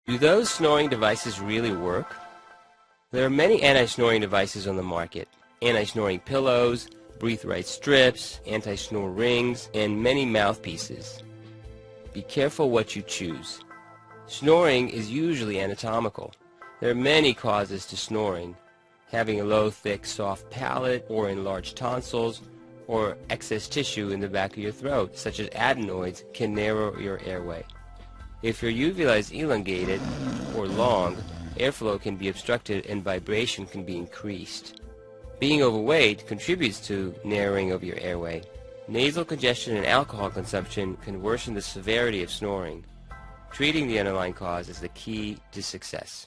Do those snoring devices really work? There are many anti-snoring devices on the market. Anti-snoring pillows, breathe right strips, anti-snore rings, and many mouthpieces. Be careful what you choose. Snoring is usually anatomical. There are many causes to snoring. Having a low, thick, soft palate, or enlarged tonsils, or excess tissue in the back of your throat, such as adenoids, can narrow your airway. If your uvula is elongated or long, airflow can be obstructed and vibration can be increased. Being overweight contributes to narrowing of your airway. Nasal congestion and alcohol consumption can worsen the severity of snoring. Treating the underlying cause is the key to success.